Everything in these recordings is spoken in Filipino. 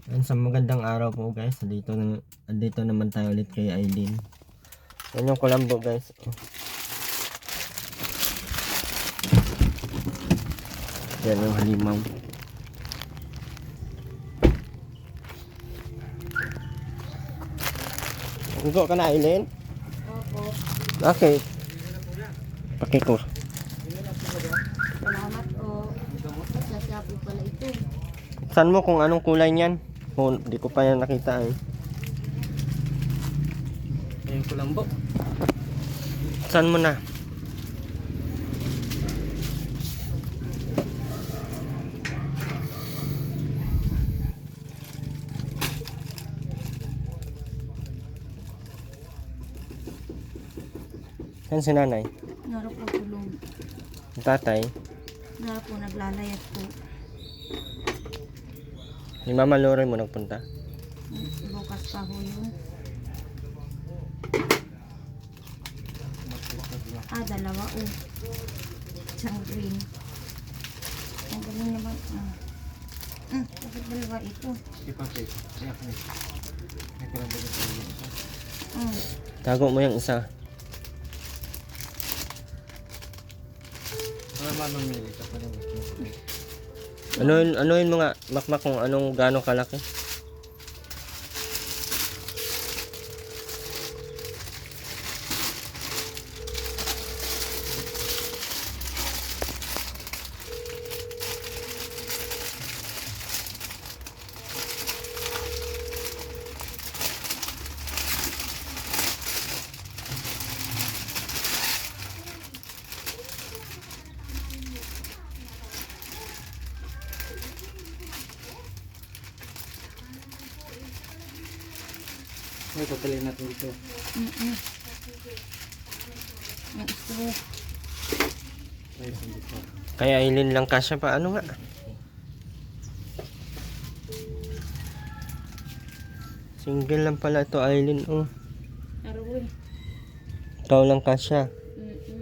Yan, sa magandang araw po guys. Dito naman tayo ulit kay Aileen. Yan yung kulambo guys. Oh. Yan yung halimaw. Ugo ka na Aileen? Opo. Okay. Pakiko. Salamat o. Sasya po pala ito. Saan mo kung anong kulay niyan? Oh, di ko pa yan nakita eh. Ayun ko lang po. Saan mo na? Saan si nanay? Naro po tulong. Ang tatay? Naro po naglalayat po. Ni Mama Lore mo nagpunta? Bukas pa ho yun. Dalawa o. Isang green. Ang galing naman. Bakit dalawa ito? Ipapit. Kaya ko. May ko lang ba ito? Tago mo yung isa. Para mamamili ka pa lang. Ano yun mga makmak kung anong gano'ng kalaki? May tatalin natin dito. Yung ito. Ay, hindi pa. Kaya Aileen lang kasya pa. Ano nga? Single lang pala ito Aileen. Oh. Aroy. Ikaw lang kasya.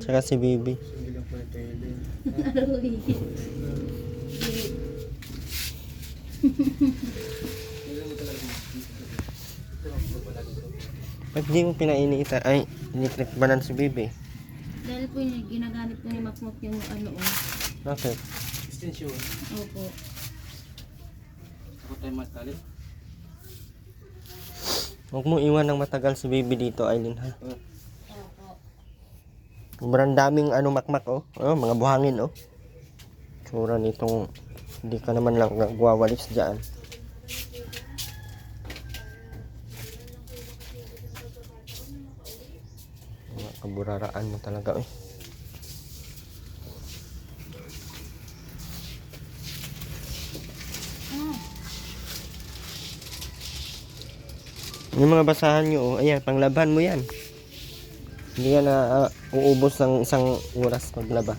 Tsaka si Bibi. Hindi lang pala tayo din. Aroy. Ba't di mo pinainiita? Ay, iniklikbanan si Bibi. Dahil po yung ginagamit po ni Makmak yung ano o. Bakit? Extension. Opo. Ako tayo matali. Huwag mo iwan ng matagal si Bibi dito Aileen ha. Opo. Sobrang daming makmak oh. Oh, mga buhangin oh. Tsura nitong hindi ka naman lang nagwawalis dyan. Mga kaburaraan mo talaga eh. Yung mga basahan nyo oh. Ayan, panglaban mo yan. Hindi ka na uubos ng isang oras paglaba.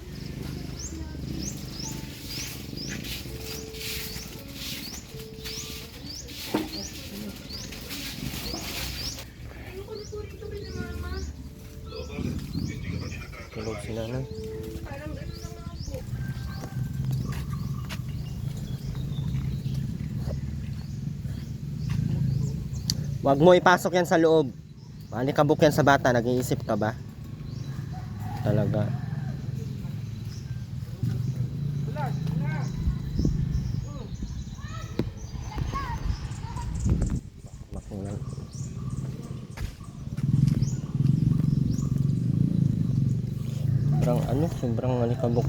Tulog si nanay. Huwag mo ipasok yan sa loob. Malikabok yan sa bata. Nag-iisip ka ba? Talaga. Makulang. Sobrang malikabok.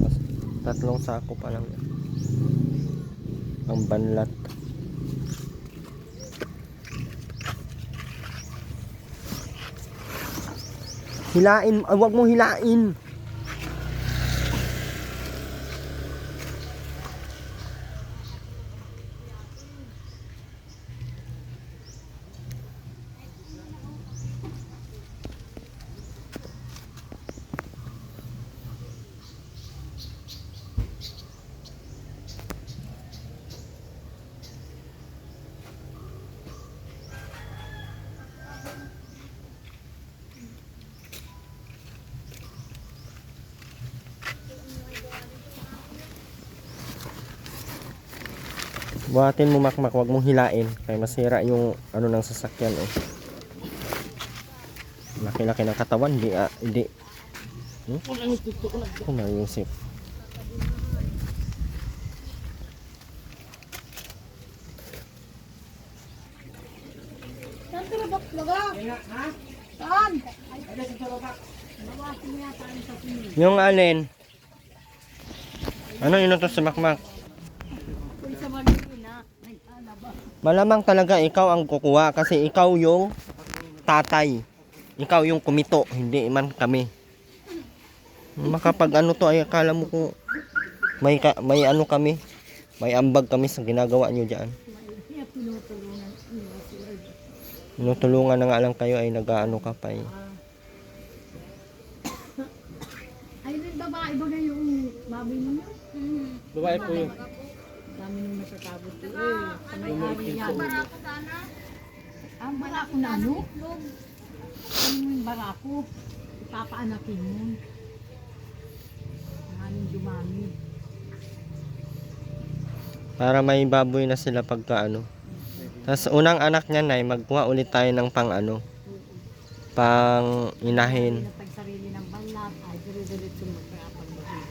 Tatlong sako pa lang yan. Ang banlat. Hilain, wag mo hilain. Buhatin mo makmak, wag mong hilain. Kaya masira yung ano ng sasakyan eh. Laki-laki ng katawan, hindi. Kung naisip. Saan ka na ba? Saan? Yung alin? Ano inutos sa makmak? Kung sa Marikina, nag-alaba. Malamang talaga ikaw ang kukuha kasi ikaw yung tatay. Ikaw yung kumito, hindi man kami. Makapag ano to ay akala mo kung may ano kami, may ambag kami sa ginagawa nyo dyan. Kaya tinutulungan nila sila. Tinutulungan na nga lang kayo ay nag-ano ka pa eh. Ay, yung babae ba na yung baboy mo yun? Babae po yun. Dami nung natatabot ko eh. Sa may-ari yan. Ang barako na ano? Ano mo yung barako? Ipapaanakin mo. Maraming dumami. Para may baboy na sila pagka ano. Tapos unang anak niya na magkuha ulit tayo ng pang ano. Pang inahin. Napagsarili ng balat, ay dire-diretso magkakapag baboy.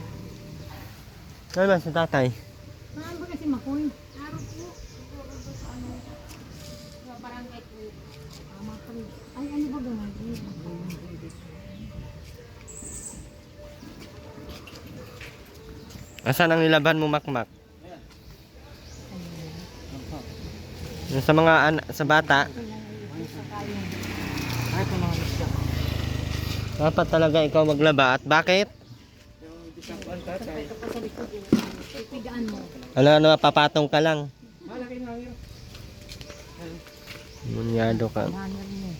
Ano ba si tatay? Saan ba kasi Makoy? Araw po. Sa ano? Sa barangay po. Makoy. Ay, ano ba gawin? Asan ang nilaban mo makmak? Yung sa mga sa bata, Ay, ito mga misya. dapat talaga ikaw maglaba. At bakit? Yung disappoint tatay. Ito pa sa likod. Ipigaan mo. Ano, papatong ka lang. Malaki na yun. Munyado ka. Hangar mo.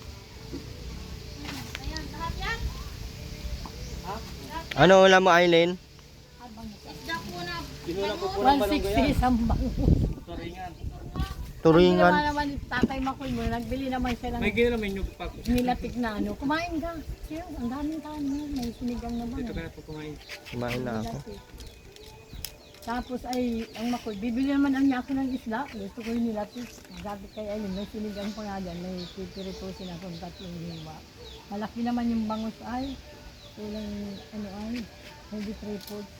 Ano ulam mo, Aileen? Kinulang ko po ng balong 160 isang bango. Turingan. Turingan. Ang naman tatay Makoy mo, nagbili naman siya ng May ginawa naman yung papo. nilatik na ano. Kumain ka. Siya, ang daming kanin. May sinigang naman. Dito eh. kaya po kumain. Kumain na ako. Nilatik. Tapos ay, ang Makoy, bibili naman ang niya ako ng isda. Gusto ko yung nilatik. Sabi kay Aileen, may sinigang pa nga dyan. May pipiritusin akong 3 hiwa. Malaki naman yung bangus ay. Kulang ano ay. Hindi 3 foods.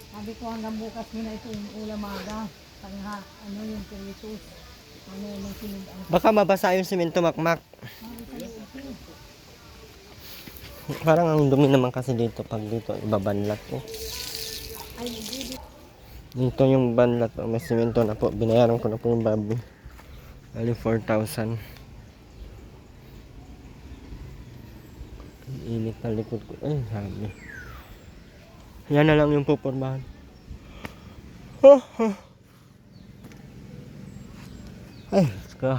Sabi ko hanggang bukas muna itong ulamaga. Tangha, ano yung piritus. Ano yung sinigang. Baka mabasa yung simento makmak. Parang ang dumi naman kasi dito pag dito ibabanlat ko. Ay, hindi. Dito yung banlat, may simento na po. Binayaran ko na po yung baboy. Ali 4,000. Init na likod ko. Ay, sabi. Yan na lang yung pupormahan. Ay, let's go.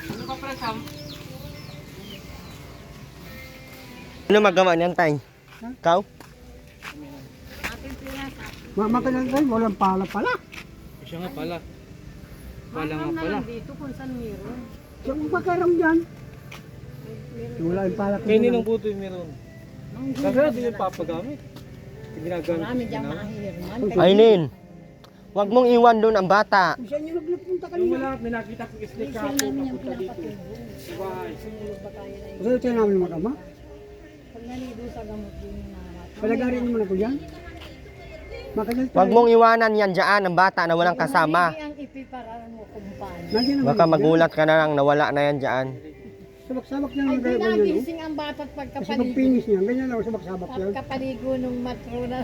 Ano pa pala Sam? Ano magawa niyan, tay? Ikaw? Makalagay, walang pala pala. Siya nga pala. Pala nga pala. Dito kung saan meron. Siya kung pagkaram dyan. Wala yung pala. Kaya nilang buto yung meron. Kasi natin yung papagamit. Ginagamit. Marami dyan mahirman. Aileen, wag mong iwan doon ang bata. Kung saan nyo nagpunta Yung kanina. wala, may nakita kong islik ka Sila po namin yung papunta dito. pinapatubo. Bahay. Sumulog ba tayo na yun? Kasi ito namin mga kama. Pag naligo sa gamot din yung naharap. Palagarin naman ako dyan. Makadal tayo. Wag mong iwanan yan dyan, ang bata na walang kasama. Ang ipiparan mo kung paano. Nandiyan naman Baka ako magulat ka na lang, nawala na yan dyan. dyan. Sabak-sabak niya Ay, naman di ganyan. No? nagising ang bata't Kasi pagkapaligo. pag-finish niya, ganyan lang sabak-sabak yan. Pagkapaligo nung matrona.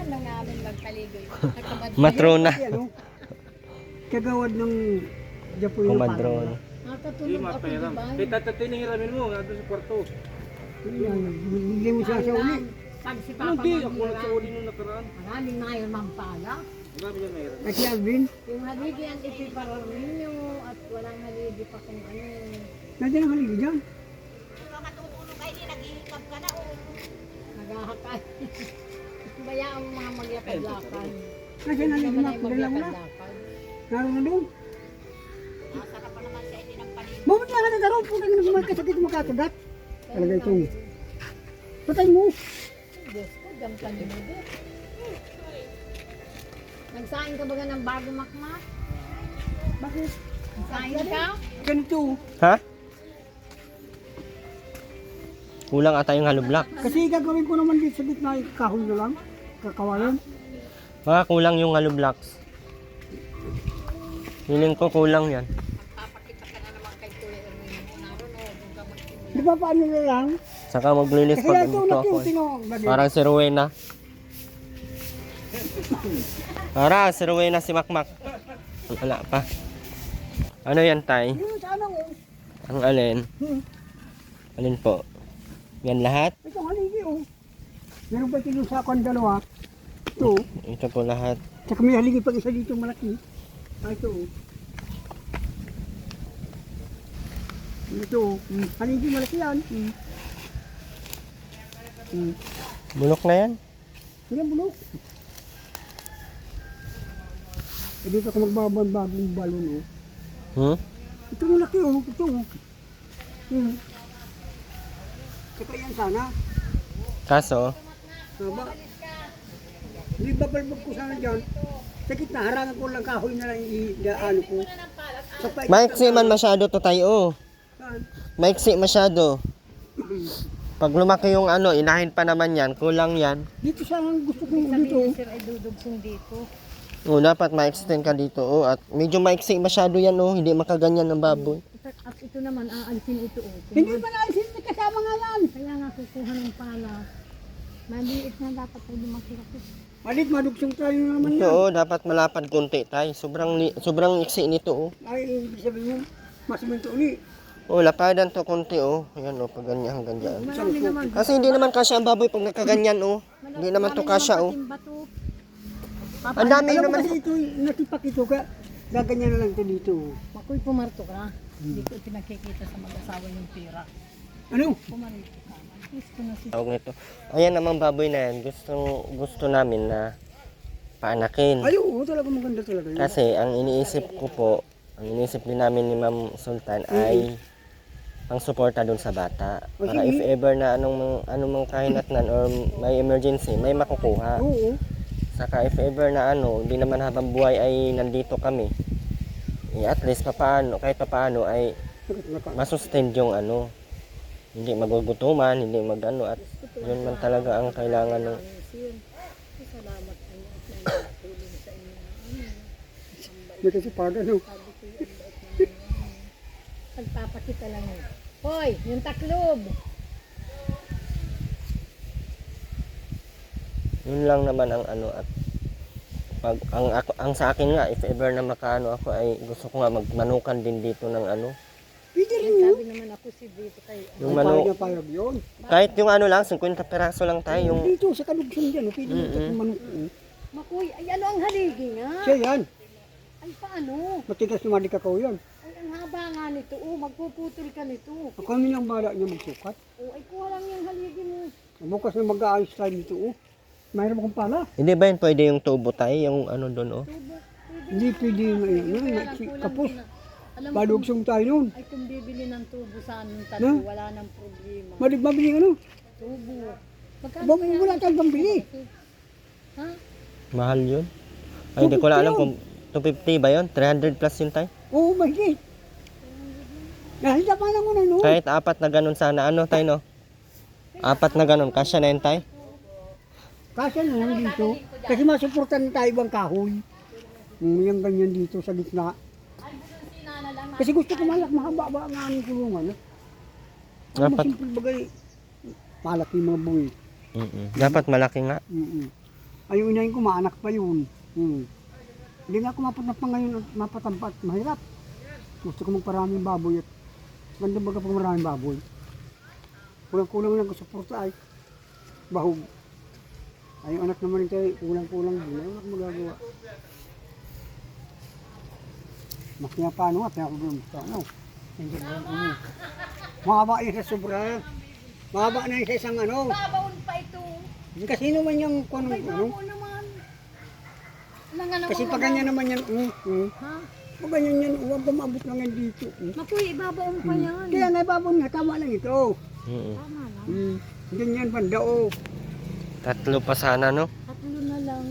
Nung amin magpaligo. Matrona. Kasi ano, kagawad ng Japon yung Kumadron. Hindi Nakatulog ako, mapairam. diba? Kaya tatatay hiramin mo, nandun sa kwarto. Hindi mo siya sa uli. Pag si Ano Papa di? Ako lang sa maghirap, uli nung nakaraan. maraming mayroon pala. Marami yan mayroon. Kasi Alvin, Yung haligi ang ipiparan ninyo at walang haligi pa kung ano. nandiyan ang haligi dyan. Naghahakay. Bayaan mo mga maglakad-lakad. Kasi Hindi naman nalimak, ay dalawa na. maglakad-lakad. Naroon na doon. Mabuti nga na daroon, puta nga magkasakit makakagat. Talaga ito. Patay mo. Diyos ko, dyan ka niludo. Nagsain ka ba ng bago makmak? Bakit? Nagsain ka? Ganito. Ha? Kulang ata yung hollow block. Kasi gagawin ko naman dito sa gitna, kahoy na lang. Kakawalan. Baka kulang yung hollow blocks. Feeling ko kulang yan. Di ba paano na lang? Saka maglinis Kasi pag ito dito na ako. yung sino. Parang si Rowena. Si Rowena si Makmak. Wala pa. Ano yan, Tay? Yung sa ano, Ang alin? Alin po? Yan lahat? ito haligi oh. Meron ba ito sa akong dalawa? Ito. Ito po lahat. Tsaka may haligi pag isa dito malaki. Ito oh. Ito oh. Haligi malaki yan. Bulok na yan? Hindi yan bulok. E dito ako magbabang-bagong balon oh. Hmm? Ito malaki oh. Ito oh. Tsaka yan sana. Kaso, Ba? Hindi babalbog ko sana dyan. Sa gitna, harangan ko lang kahoy na lang i-ano ko. Sa pait- maiksi man masyado to, Tay. Oh. Saan? Maiksi masyado. Pag lumaki yung ano, inahin pa naman yan. Kulang yan. Dito sana ang gusto ko Sabi dito. ni Sir ay dudugsong dito. Dapat ma-extend ka dito. Oh. At medyo maiksi masyado yan. Oh. Hindi makaganyan ng baboy. At ito naman, aalisin ito. Hindi pa naalisin, kasama nga yan. Kaya nga kukuha ng pala. Maliit na dapat ay lumakirapit. Malit, madugsong tayo naman Ito, yan. oh, dapat malapad konti, Tay. Sobrang iksi nito. Oh. Ay, ibig sabihin mo, mas minto ni. Oh, lapadan to konti. Oh. Ayan, oh, pag ganyan hanggang dyan. Marami naman. Kasi hindi naman kasya ang baboy pag nakaganyan. Oh. Hindi naman to kasya. Oh. Ang dami Alam mo naman. kasi ito, natipak ito ka. Gaganyan na lang ito dito. Makoy pumarto ka. Hindi ko pinakikita sa mag-asawa yung pira. Ano? Pumarito ka. Gusto na si Tawag nito. Ayan namang baboy na yan. Gusto namin na paanakin. Ay, oo, talaga maganda talaga yun. Kasi ang iniisip ko po, ang iniisip din namin ni Ma'am Sultan ay pang suporta doon sa bata. Para if ever na anong kahinatnan or may emergency, may makukuha. Oo. Saka if ever na hindi naman habang buhay ay nandito kami. At least kahit papaano ay masustain yung hindi magugutuman, hindi at yun man talaga ang kailangan ng salamat kayo at tulong sa inyo. May kasi paga, no? Pagpapakita lang yun. Hoy, yung taklob! yun lang naman ang at pag ang sa akin nga if ever na makaano ako ay gusto ko nga magmanukan din dito ng Pwede rin yun. Sabi naman ako si dito kay yung Payag manok na payag yun. kahit yung lang 50 peraso lang tayo yung Dito sa kadugsong dyan, pwede mo ito manok. Makoy, ay ano ang haligi nga? Siya yan. Ay paano? Matigas na madikakaw yan. Ay ang haba nga nito. Magpuputol ka nito. Ako kami ang bala niya magsukat. Ay kuha lang yung haligi mo. Bukas na mag-aayos tayo dito. Mayroon akong pala. hindi ba yun pwede yung tubo tayo yung doon Tubo. Hindi pwede yung kapos. Alam mo, Badugsong tayo nun. ay kung bibili ng tubo sa anong No? tatlo, wala nang problema. Mabili ano? Tubo. Magkano Bago kaya? wala tayong pambili. Ha? mahal yun ay hindi ko lang alam kung 250 ba yun 300 plus yun tayo Oo, mahigit. Nahita pa lang muna no. kahit 4 na ganun sana tayo no 4 na ganun kasya na yun tayo Kasi naman dito. Kasi masuportan tayo bang kahoy. Yung ganyan dito sa gitna. Kasi gusto ko mahaba ang aming kulungan. dapat Simple bagay. Malaki yung mga buhay. dapat malaki nga Ay, unahin ko, maanak pa yun. Hindi nga ako mapunta pa ngayon at mapatampat. Mahirap. Gusto ko magparaming baboy at ganda baga pang maraming baboy. Kulang-kulang lang ko sa porta ay bahog. Ay, yung anak naman ito ay kulang-kulang din. Ay, wala ko magagawa. Mas nga paano at ako doon. Hindi ko doon. Mahaba yun sa sobra. Mahaba na yun sa isang Babaon pa ito. Kasi naman yung kung Ay, ano. naman. nga Kasi pag ganyan naman yan, Ha? pag ganyan yan, huwag kumabot lang yan dito. Makuy, ibabaw mo pa yan. Kaya nga babon nga, tama lang ito. Mm. Tama lang. Ganyan banda, oh. Tatlo pa sana, no? Tatlo na lang.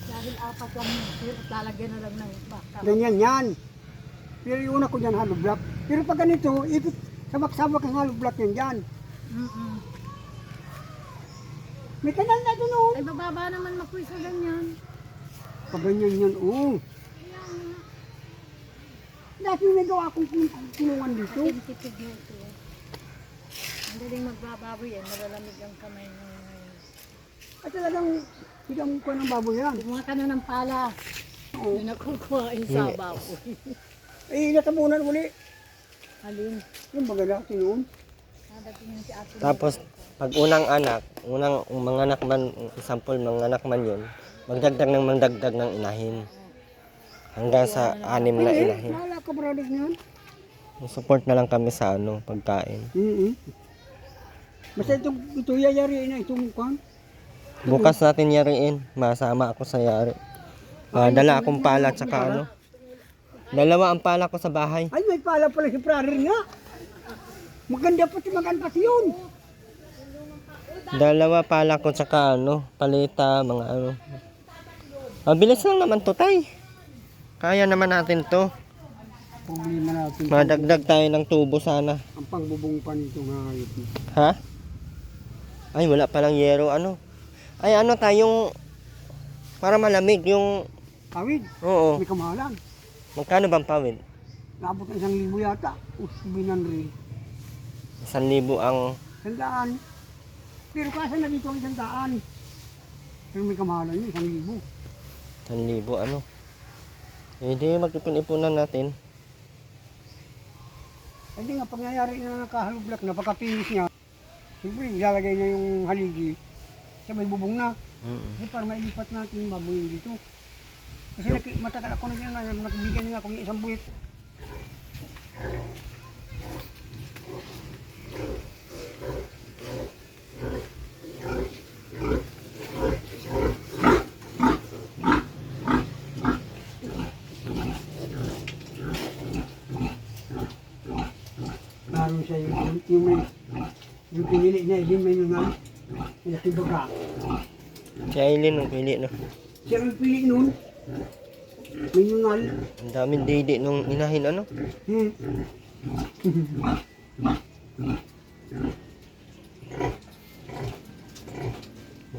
Dahil apat lang at lalagyan na lang ng baka. Ganyan yan. Pero yung una ko dyan, hollow block. Pero pag ganito, ikot, sabak-sabak ang hollow block yan dyan. Mm-mm. May kanal na doon, oh. Ay, bababa naman makuy sa ganyan. Pag ganyan yan, oh. Dati may gawa akong kulungan dito. Tipid mo ito. Ang daling magbababoy yan, malalamig ang kamay mo ngayon. At talagang, bigyan ko ng baboy yan. Kumuha ka na ng pala. Oo. Yung nakukuha sa baboy. Eh, natabunan uli. Alin? Yung baga natin yun. Nadating yung si ate. Tapos, pag unang anak, mga anak man, example, mga anak man yun, magdagdag ng inahin. Hanggang sa 6 na inahin. Wala ka brother niyan. Support na lang kami sa pagkain. Basta ito yayari na itong kwan. Bukas natin yariin. Masama ako sa yari. Dala akong pala at saka dalawa ang pala ko sa bahay. Ay, may pala pala si brother nga. Maganda pati yun. Dalawa pala ko tsaka palita, mga Mabilis lang naman to, tay. Kaya naman natin to. Problema natin. Madagdag tayo ng tubo sana. Ang pangbubong pa nito nga hayop. Ha? Ay, wala palang yero, Ay, tayong para malamig yung... Kawid, Oo. may kamahalan. Magkano bang pawid? Nabot ng 1,000 yata. Binanri. 1,000 ang... 100. Pero kasi na dito ang 100. Pero may kamahalan yun, 1,000. 1,000, Hindi, magpipon-ipunan natin. Hindi nga, pag nangyari na nakahalublak na, pagkapinis niya, siyempre, ilalagay niya yung haligi. Siya may bubong na. Kasi para mailipat natin yung baboy dito. Kasi matagal ako na nakibigyan niya akong isang buwit. Naroon siya yung pinili niya, yung may nunal. Yung tibaga. Si Aileen, pili, Siya ang pili nun. May nunal. Ang daming didi nung inahin,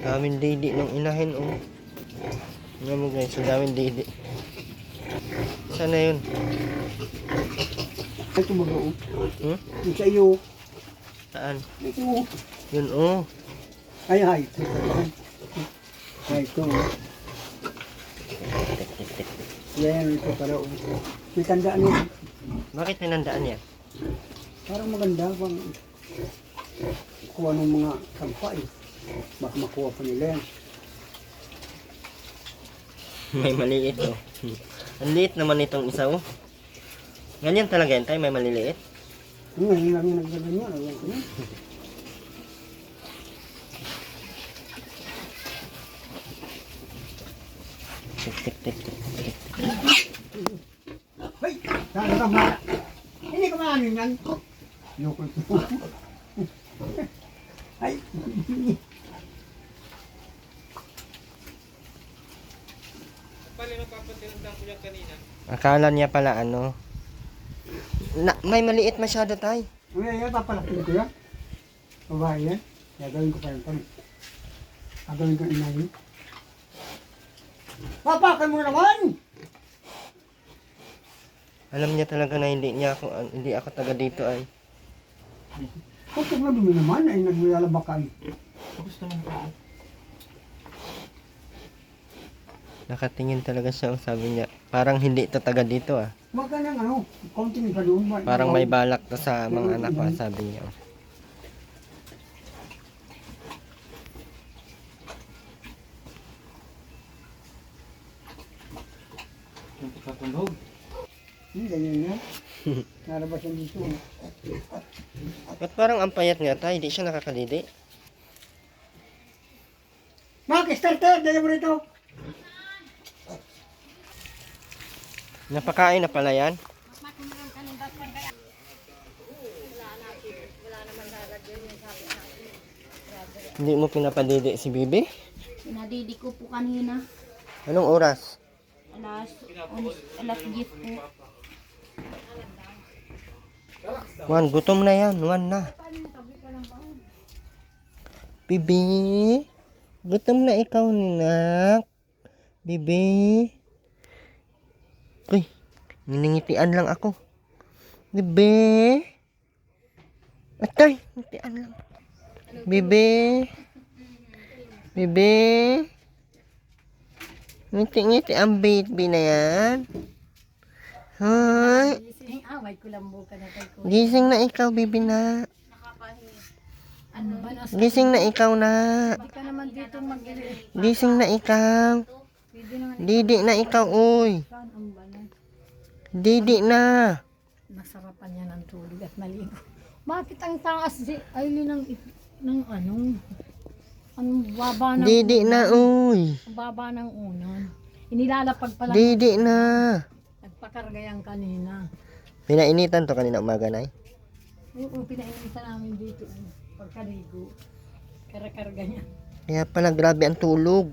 Daming didi nung inahin, Tingnan mo guys, ang daming didi. Sana yun? Ay, tumaga, oh. Yung sa iyo. Saan? Ito. Yun, Ay, ay. Ay, ito. Yan, ito para, may tandaan yun. Bakit tinandaan niya? Parang maganda, pang kuha ng mga kampa, Baka makuha pa nila yan. May maliit, Ang liit naman itong isa, Ganyan talaga yan, tayo may maliliit. Ngayon lang yung nagdaganyan. Ayan ko yun. Tik. Hey! Saan ka ma? Hindi ka maamin yan. Loko ito. Ay! Akala niya pala may maliit masyado tayo. Ngayon, papalakin ko yan. Babae yan. Gagawin ko pa yan. Gagawin ko inahin. Papakan mo naman! Alam niya talaga na hindi ako taga dito ay. Kung dumi naman ay naglalabakay. Gusto naman ako. Nakatingin talaga siya, sabi niya. Parang hindi ito taga dito Huwag ka nang konting ka doon. Parang may balak to sa mga anak ko, sabi niya. Yung pagkatulog. Ganyan yan. Narabas yan dito. Ba't parang ang payat nga tayo, hindi siya nakakadidi? Mark, starter! Dala mo rito! Napakain na pala yan. Hindi mo pinapadidi si Bibi? Pinadidi ko po kanina. Anong oras? Alas 10 po. Juan, gutom na yan. Juan na. Bibi, gutom na ikaw, Ninak. Bibi. Uy, niningitian lang ako. Bibi. Atay, ngitian lang. Bibi. Bibi. Ngiti-ngiti ang baby na yan. Hoy. Away ko lang buka na kay ko. Gising na ikaw, Bibi na. Ano ba na? Gising na ikaw na. Hindi ka naman dito mag-ili. Gising na ikaw. Pwede naman Didi na ikaw, uy. ikan ang banan. Didi na. Nasarapan niya ng tulog at maligo. Bakit ang taas si Aileen ng ano? Ang baba ng Didi na, uy. ang baba ng unan. Inilalapag pala. Didi na. Nagpakarga yan kanina. Pinainitan to kanina umaga na eh. Oo, pinainitan namin dito. Pagkaligo. Karakarga niya. Kaya pala grabe ang tulog.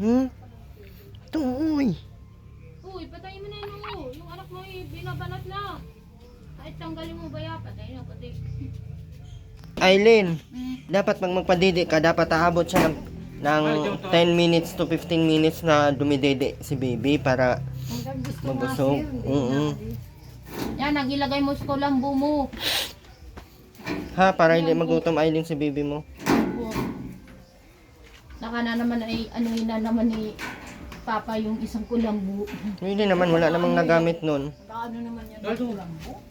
Ito, uy. Uy, patayin mo na yun. Yung anak mo binabalat na. Kahit tanggalin mo ba yan? Patayin na pati. Aileen, dapat pag magpadidi ka, dapat aabot siya ng 10 minutes to 15 minutes na dumidede si baby para Hanggang gusto mabusog. nga, sir. Mm-mm. Yan, ang ilagay mo sa kulambo mo. Ha, para hindi magutom Aileen si baby mo. Saka na naman ay anuhin na naman ni Papa yung isang kulambo. Hindi naman, wala namang nagamit nun. Kaano naman yan ng kulambo?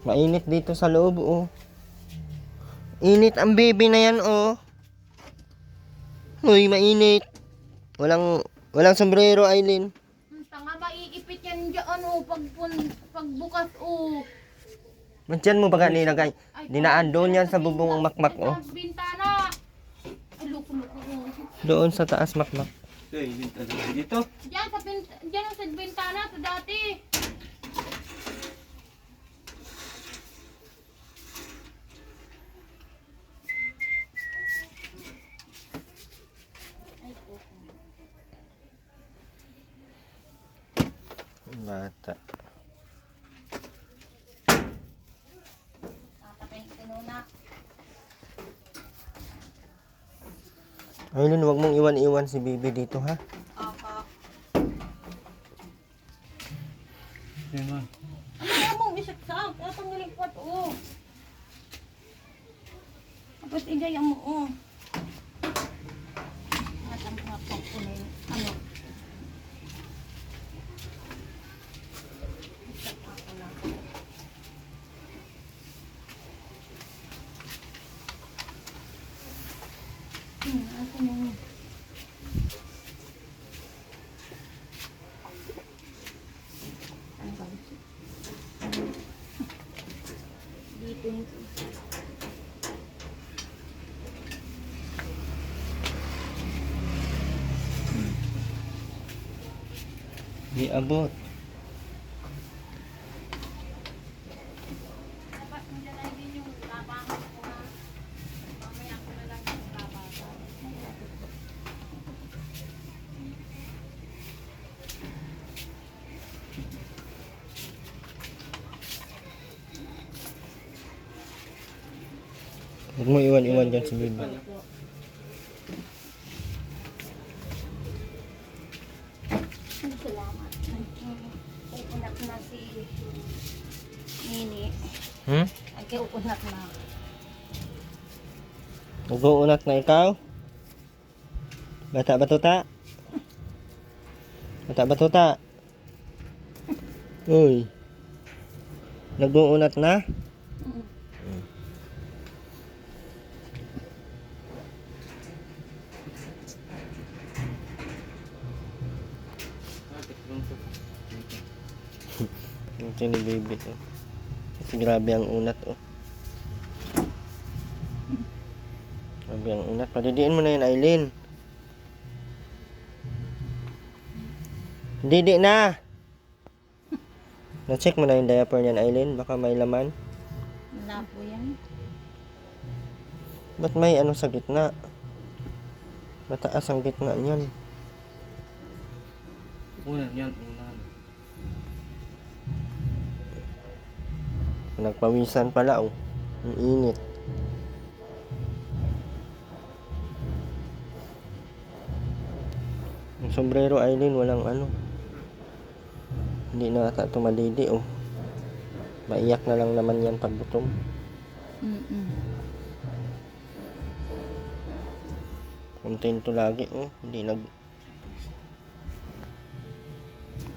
Mainit dito sa loob, oh. Init ang baby na yan, oh. Uy, mainit. Walang sombrero, Aileen. Tanga, maiipit yan dyan, oh. Pagbukas, oh. Diyan mo baga nilagay. Dinaan doon yan sa bubong ang makmak, oh. Sa bintana. Ay, loko-loko, oh. Doon sa taas makmak. Dito. Diyan sa bintana, sa dati. Bata. Aileen, huwag mong iwan-iwan si baby dito, ha? Yan man. Ano mo, bisaksak? Tatanggalin ko ito, oh. Tapos igaya mo, oh. Matang-matang ko na yun. Ano? Asan yung... Dito yung... Di abot. Dapat mo dyan ay din yung labangan ko na. Mamaya ko na lang yung labangan. Huwag mo iwan-iwan dyan si baby. Salamat. Ukunat na si Nini. Ay, ukunat na. Nag-uunat na ikaw? Bata-batuta? Bata-batuta? Uy. Nag-uunat na? Ito ni baby to. Kasi grabe ang unat, oh. Grabe ang unat. Padidiin mo na yan, Aileen. Didi na! Na-check mo na yung diaper niyan, Aileen. Baka may laman. Wala po yan. Ba't may ano sa gitna? Mataas ang gitna niyan. Una, yan. Unahan. Nagpawisan pala, oh. Ang init. Yung sombrero, Aileen, walang ano. Hindi na ata ito madidi, oh. Maiyak na lang naman yan pag gutom. Kontento lagi, oh. Hindi nag...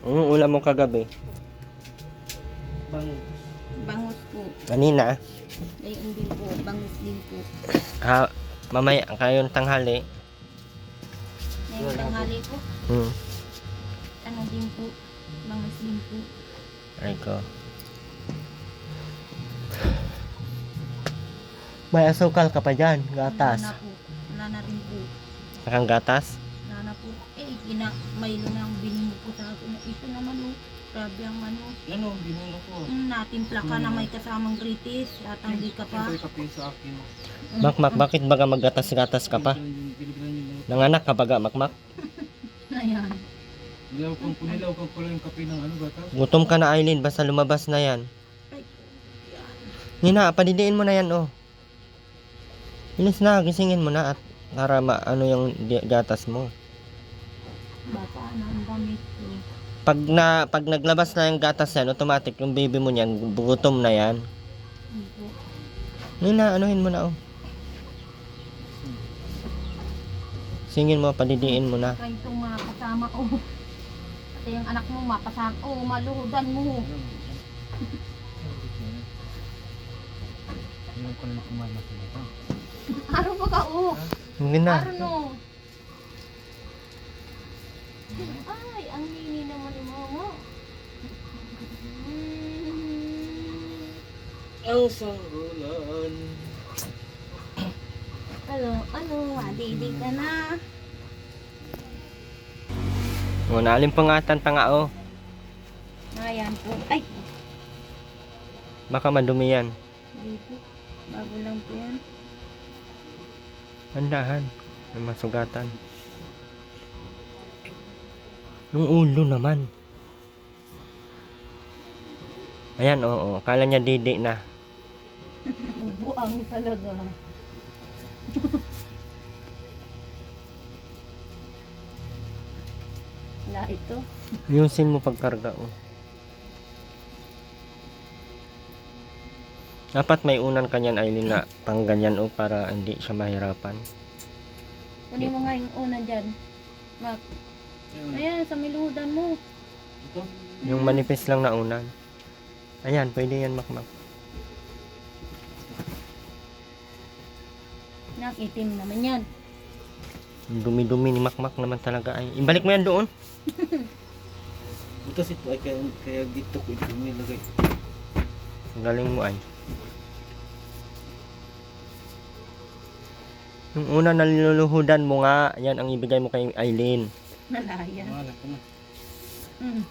Anong ulam mo kagabi? Bang. Bangus po. Kanina? Ay, hindi po. Bangus din po. Ha, mamaya, kayong tanghali. Ngayong tanghali po. Ano din po. Bangus din po. Ay ko. May asukal ka pa dyan, gatas. Wala na po. Wala na rin po. Nakang gatas? Wala na po. Maylo na ang binili ko sa akin. Ito naman oh. Grabe ang ano. Yan o, binula ko. Natimpla ka na may kasamang gritis. At hindi ka pa. Ito yung kape sa akin. Makmak, bakit baga maggatas-gatas ka pa? Binibilan nyo. Nanganak ka baga, makmak? Ayan. Kunilaw ka pala yung kape ng ano gatas. Gutom ka na, Aileen, basta lumabas na yan. Ay, Nina, padidiin mo na yan, oh. Ilis na, gisingin mo na at para ano yung gatas mo. bata na ang damit ko. Pag naglabas na yung gatas yan, automatic yung baby mo niyan, gutom na yan. Hindi. Nina, anuhin mo na, oh. Singin mo, padidiin mo na. Kaya itong mga kasama ko. At yung anak mo mapasama. Oh, maluhudan mo. Hindi ko na kumain na sila. Araw ba ka oh? Hindi na. Araw no. Ay, ang nini naman ni mama. Ang sangulan. Ano, madidi ka na. O, nalimpungatan pa nga, oh. Ayan po. Ay, Baka madumi yan. dito. Bago lang po yan. Handahan. May masugatan. Yung ulo naman. Ayan, oo. Kala niya didi na. Buang talaga. Wala ito. Ayusin mo pagkarga, oh. Dapat may unan kanyan, Aileen, na pang ganyan, oh, para hindi siya mahirapan. Kunin mo nga yung una dyan. Mak. Ayan, sa miludan mo. Ito? Yung manipis lang na unan. Ayan, pwede yan, makmak. Nakitim naman yan. Yung dumi-dumi ni makmak naman talaga ay. Ibalik mo yan doon. Butas ito ay kaya dito ko ito nilagay. Ang galing mo ay. Yung una naluluhudan mo nga, yan ang ibigay mo kay Aileen. Malaya. Wala ko na. Hmm.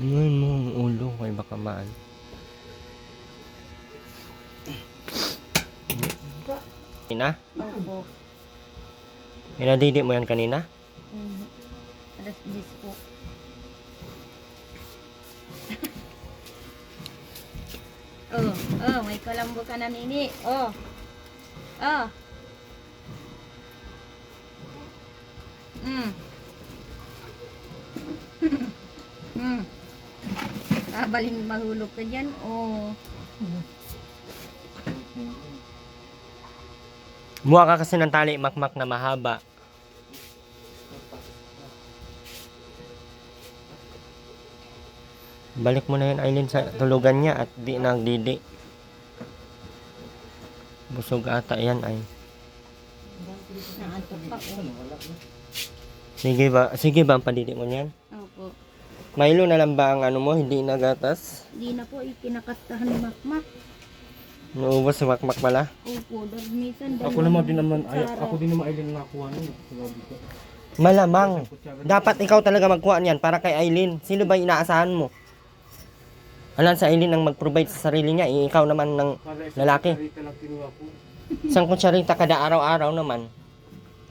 Ngayon mo ang ulo, kay baka maan. Kanina? Opo. Pinadidi mo yan kanina? Alas 10 po. May kalambo ka na nini. Oh. Baling mahulog ka dyan. Oh. Buha ka kasi ng tali makmak na mahaba. Balik mo na yan, Aileen, sa tulugan niya at di nagdidi. Busog ata yan ay. Naantok pa. Oh. Sige ba ang padidi mo niyan? Opo. Milo na lang ba ang ano mo, hindi na gatas? Di na po ikinakastahan ni Makmak. Naubos si Makmak pala. Opo, minsan Ako naman din naman, ako din naman Aileen nakuha nun. Sabi ko. Malamang. Dapat ikaw talaga magkuha niyan para kay Aileen. Sino ba inaasahan mo? Alam sa Aileen ang mag-provide sa sarili niya. Ikaw naman ng lalaki. Rita lang kinuha ko. Isang kutsarita kada araw-araw naman.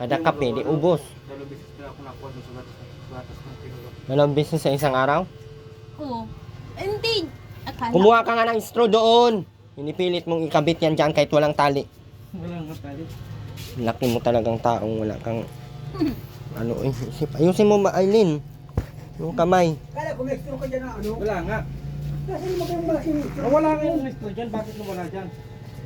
Kada kape, di ubos. 2 beses na ako nakuha doon sa gatas ng kinuha. 2 beses sa isang araw. Oo. Hindi. Akala. Kumuha ka nga ng straw doon. Pinipilit mong ikabit yan dyan kahit walang tali. Wala nga tali. Laki mo talagang taong wala kang ano isip. Ayusin mo Aileen. Yung kamay. Kala ko may extra ka dyan na ano. Wala nga. Kasi mo kayong malaking extra. Wala nga yung listo dyan, bakit mo wala dyan?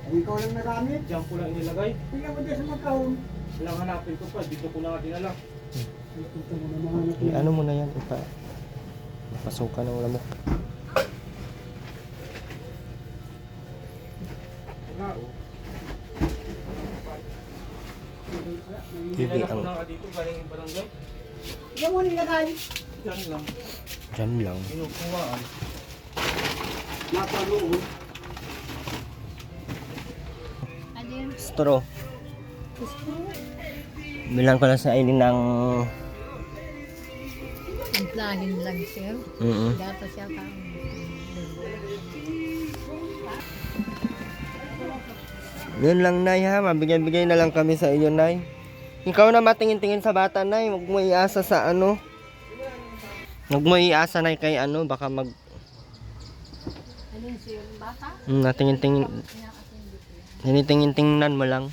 Ay, ikaw lang nagamit. Diyan ko lang inilagay. Tingnan mo dyan sa magkaon. Kailangan hanapin ko pa, dito ko na nga dinala. Ito mo naman. Ano mo na yan pasukan ng lamok. Wala oh. TV Dinala ko ang na nga dito, galing yung barangay. Tingnan mo nilagay. Diyan lang, jam lang. kinukuhaan. Napanood. Ano yun? Straw. Bilang ko lang sa Aileen ng Timplahin lang, sir. Dapat siya ka. Yun lang, Nay, ha? Mabigay-bigay na lang kami sa iyo, Nay. Ikaw na matingin-tingin sa bata, Nay. Huwag mo iasa sa ano. Huwag mo iasa, Nay, kay ano. Baka mag... Alin sir, bata? Natingin-tingin... Tinitingin-tingnan mo lang.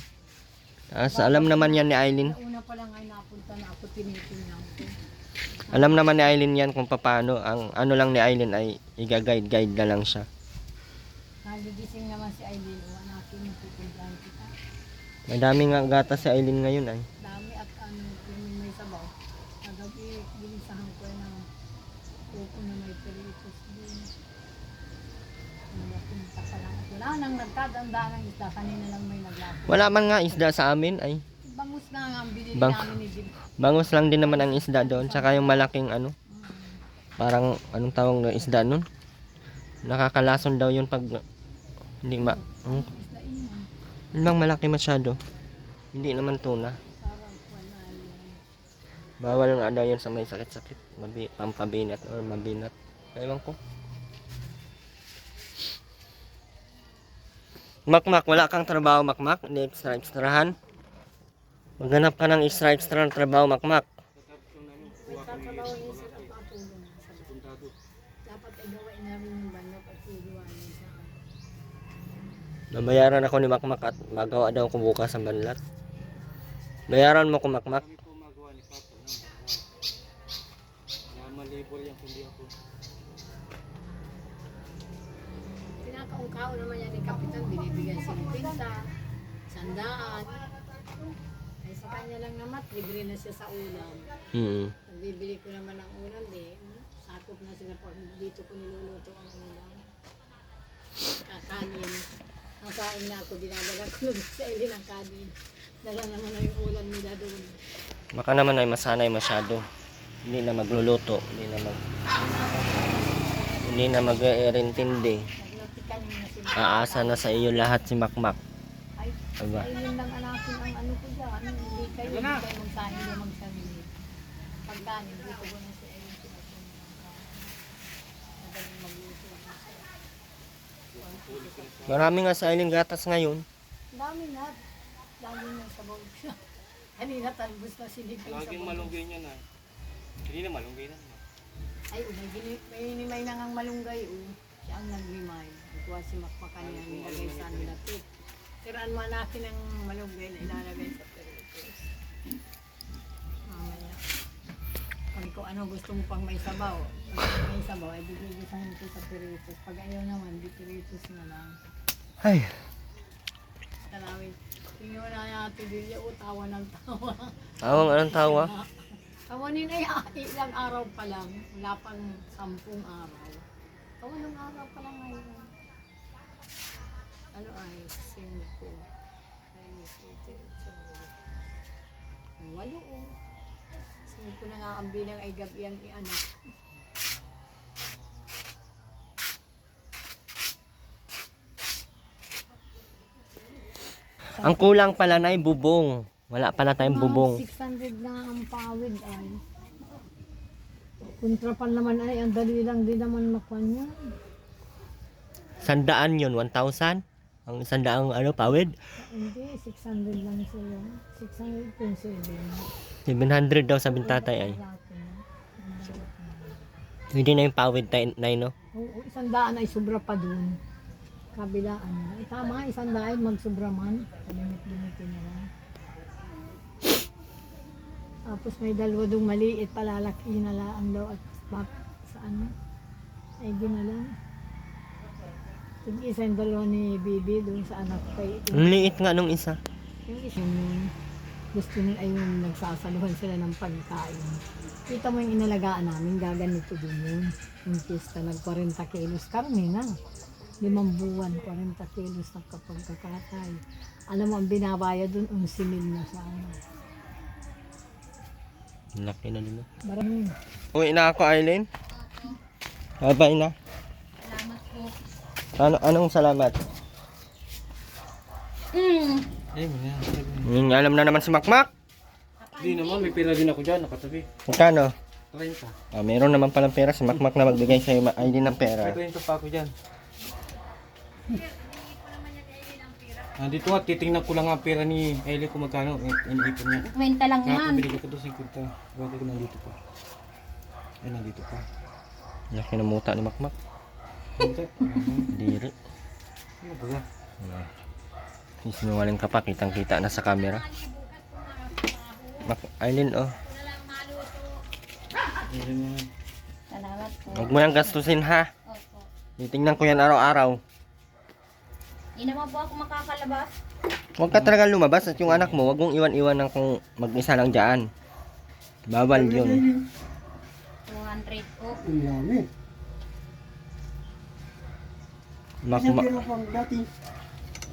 Alam naman yan ni Aileen. Una pa lang ay napunta na ako, tinitingnan ko. Alam naman ni Aileen yan kung paano. Ang ano lang ni Aileen ay i-guide na lang siya. Nagigising naman si Aileen, natin mapupuntahan kita. Madami nga gata si Aileen ngayon ay. Dami at ano, yung may sabaw. Kagabi, bilisahan ko ng kuko na may peritos din. Napunta pa lang. Wala nang nagkadandaan ng isda, kanina lang may naglapo. Wala man nga isda sa amin ay. Bangus na nga ang binili Bang- namin ni Jim. Bangus lang din naman ang isda doon. Tsaka yung malaking ano. Parang anong tawag na isda nun? Nakakalason daw yun pag hindi Isda inan. yun lang malaki masyado. Hindi naman tuna. Sarap, wala yan. Bawal nga daw yun sa may sakit-sakit. Pampabinat or mabinat. Ewan ko. Makmak, wala kang trabaho, Makmak? Hindi extra-extrahan? Maghanap ka ng extra-extra trabaho, Makmak. Magtatrabaho niya sir ang patulong sa bahay. Dapat ay gawain namin yung banok at iiwanin sa akin. Nabayaran ako ni Makmak at magawa daw ko bukas ang banlat. Bayaran mo ko, Makmak. Ito magawa ni Papa ng mga malibor yan kundi ako. Pinakaungkao naman yan ni Kapitan, binibigyan si Pinta, sandaan. Ay sa kanya lang naman, libre na siya sa ulam. Nagbibili ko naman ng ulam, sakop na sila po. Dito ko niluluto ang ulam. Kakanin. Ang kain na ako, dinadala ko lang sa ili ng kanin. Dala naman na yung ulam nila doon. Baka naman ay masanay masyado. Hindi na magluluto, hindi na mag-iintindi. Naglatikan na sila. Aasa na sa iyo lahat si Makmak. Ay, Aba. ay yun lang anakin ang ano ko dyan. Hindi kayo magsahin, hindi magsarili. Pagkanin, dito ko na si Ayun sinasunod. Madaling magluto. Marami nga sa iling gatas ngayon. Dami na. Dami na sa bawag siya. Kanina talbos na sinigay sa Laging bawag. malunggay niya na. Hindi na malunggay na. Ay, may hinimay na ngang malunggay. Siya ang naglimay. Kuha si Makmakan niya nilagay sa nilapit. Tiraan mo natin ang malunggay na ilalagay sa peritos. Mamaya. Pag kung ano gusto mo pang may sabaw. Pag may sabaw, ay bibigisan ko sa peritos. Pag ayaw naman, di peritos na lang. Ay, Talawin. Tingnan mo na natin Bilya, tawa ng tawa. tawang anong tawa? Tawanin ay ilang araw pa lang. Wala pang 10 araw. Tawanong araw pa lang ngayon. Ano ay 5. Ay, 7, 8. 8 oh. 5 na nga ang bilang ay gabi ang ianak. Ang kulang pala na bubong. Wala pala tayong bubong. 600 na ang pawid ay. Kontrapan naman ay, ang dali lang din naman makuha niya. 100 yun, 1,000? Ang 100 pawid? Hindi, 600 lang sila. 600 peso din. 700 daw sabi ng tatay ay. Hindi na yung pawid tayo, no? Oo, 100 ay sobra pa dun. Kabilaan. Tama, 100 magsobra man. Kalimit-limitin na lang. Tapos may dalawa dong maliit, palalaki na lang daw at sa ano. Ay ginalang. Yung isa yung dalawa ni Bibi doon sa anak kay Ang liit nga nung isa. yung isa yung gusto nila ay yung nagsasaluhan sila ng pagkain. Kita mo yung inalagaan namin, gaganito din yun. Yung pista, nag 40 kilos kami na. 5 buwan, 40 kilos na kapag kakatay. Alam mo, ang binabayad dun, 11,000 na sa ano. Laki na nila. Maraming. Uwi na ako, Aileen. Bye-bye na. Salamat po. Anong salamat? Ay, mo na. Alam na naman si Makmak. Hindi naman, may pera din ako dyan, nakatabi. Magkano? 30. Meron naman palang pera si Makmak na magbigay sa'yo Aileen ng pera. May 30 pa ako dyan. Dito nga, titingnan ko lang ang pera ni Ellie kung magkano. Iniipon niya. Kwenta lang Kaya yan. pabili ko ito 50. Bakit ko nandito pa? Ay, nandito pa. Laki ng muta ni Makmak. Hindi. Diri. Ano ba? Sinungaling ka pa, kitang-kita na sa camera. Aileen, oh. Salamat po. Huwag mo nang gastusin, ha? Opo. Titingnan ko yan araw-araw. Hindi naman po ako makakalabas. Huwag ka talaga lumabas at yung anak mo, huwag mong iwan-iwan ng kung mag-isa lang dyan. Bawal yun. 200 po. Ang dami. Isang Makmak. kilo pang dati.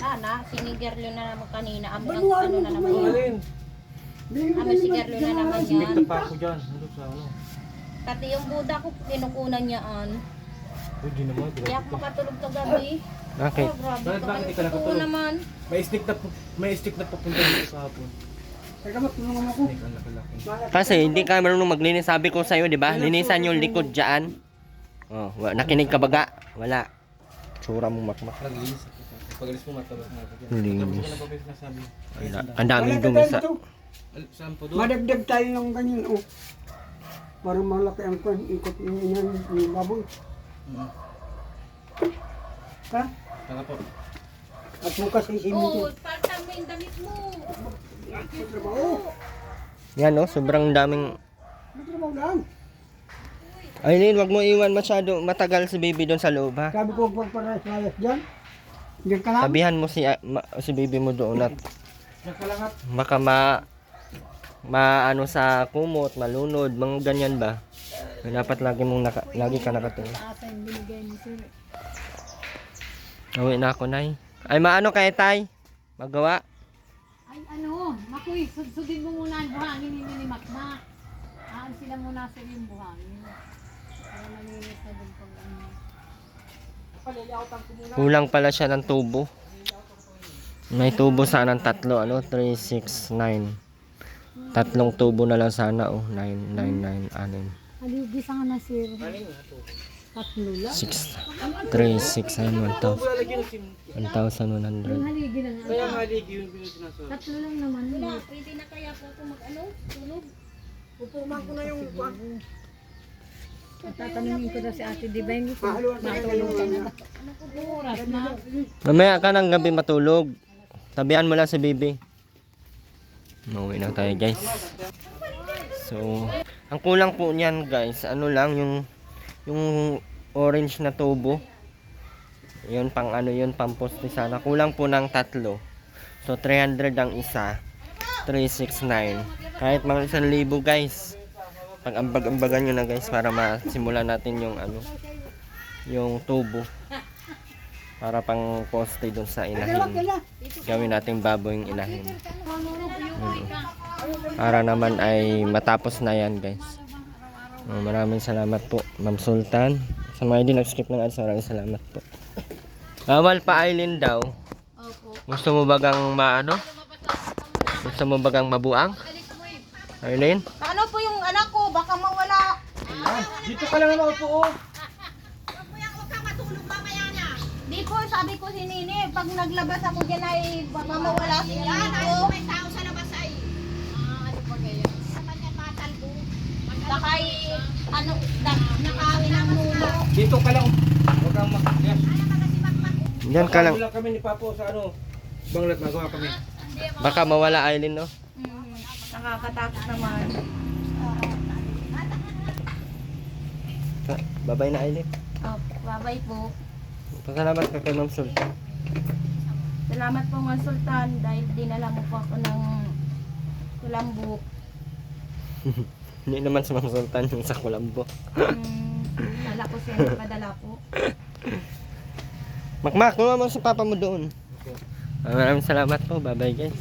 Sana, sinigerlo na naman kanina. Ano Baluan mo na naman naman. yan. Alin? Amo sigerlo na naman yan. May pa ako dyan. Ano sa ano? Pati yung Buddha ko, kinukunan niyaan. Hindi naman. Kaya ako makatulog kagabi. Okay. Oh, grabe Bakit ka. hindi ka Ano nakatulog? naman. May stick na papunta dito sa hapon. Teka, matulungan ako. Stick ang laki-laki. Kasi hindi ka marunong maglinis. Sabi ko sa'yo, di ba? Linisan yung likod dyan. Oh, nakinig ka baga? Wala. Tsura mo, Makmak. Naglinis ako. Pag-alis mo matabas na ako dyan. Linis. Tapos ko na ba may sinasabi? Ang daming dumi sa... Saan po doon? Madagdag tayo ng ganyan, oh. Para malaki ang kwan, ikot yung baboy. Ha? Tara po. At bukas ay Oo, simito. paltan mo yung damit mo. Trabaho. Yan, oh. Sobrang daming... May trabaho lang. Aileen, wag mo iwan masyado matagal si baby doon sa loob, ha? Sabi ko, huwag paras-layas dyan. Diyan ka lang. Sabihan mo si baby mo doon at Nakalangat. baka ano sa kumot, malunod, mga ganyan ba? Dapat lagi ka nakatingin. Asa yung binigay ni Sir. Uwi na ako, Nay. Ay, maano kay Tay? Magawa? Ay ano, makuy, sudsudin mo muna ang buhangin ni Makmak. Sila muna sa yung buhangin. Para malinis na din pag ano. Kulang pala siya ng tubo. May tubo sana ng 3, 3, 6, 9. 3 tubo na lang sana, 9, 9, 9, 6. Haligi sa na Sir. Tatlo lang. 6, 3, 6, 1,000. 1,100. Yung haligi na nga. Kaya maligi yung sinasabi. Tatlo lang naman. Wala, pwede na kaya po ako tulog. Pupuman ko na yung kwan. Tatanungin ko na si Ate Divine kung Mahaluan sa matulog ka na. kanya. Ano ko oras na? Mamaya ka ng gabi matulog. Tabihan mo lang si baby. Uuwi na tayo, guys. So, ang kulang po niyan, guys, ano lang yung orange na tubo. Yun pang ano yun, pang poste sana. Kulang po ng 3. So 300 ang isa. 369. Kahit mga 1,000, guys. Pag ambag-ambagan nyo na, guys, para masimulan natin yung yung tubo. Para pang poste dun sa inahin. Gawin natin baboy yung inahin. Para naman ay matapos na yan, guys. Maraming salamat po, Ma'am Sultan. Sa mga hindi nag-skip ng ads, maraming salamat po. Bawal pa Aileen daw. Opo. Gusto mo bagang maano? Gusto mo bagang mabuang? Arlene? Ano po yung anak ko? Baka mawala. Dito ka lang naman po. Di po, sabi ko si Nini, pag naglabas ako dyan ay baka mawala si Nini ko. May tao sa labas ay. Ano pa kaya? Naman niya matalbo. Baka ano, nakain ang nulo. Dito ka lang. Huwag kang yes. Diyan ka lang. Wala kami ni Papo sa ano. Banglat magawa kami. Baka mawala, Aileen, no? Nakakatakot naman. Babay na, Aileen. Oh, babay po. Pasalamat ka kay Ma'am Sultan. Salamat po Ma'am Sultan dahil dinala mo po ako ng kulambok. Hindi naman si Ma'am Sultan yung sa Kulambo. Dala ko siya, padala po. Makmak, tulungan mo si Papa mo doon. Maraming salamat po. Bye-bye, guys.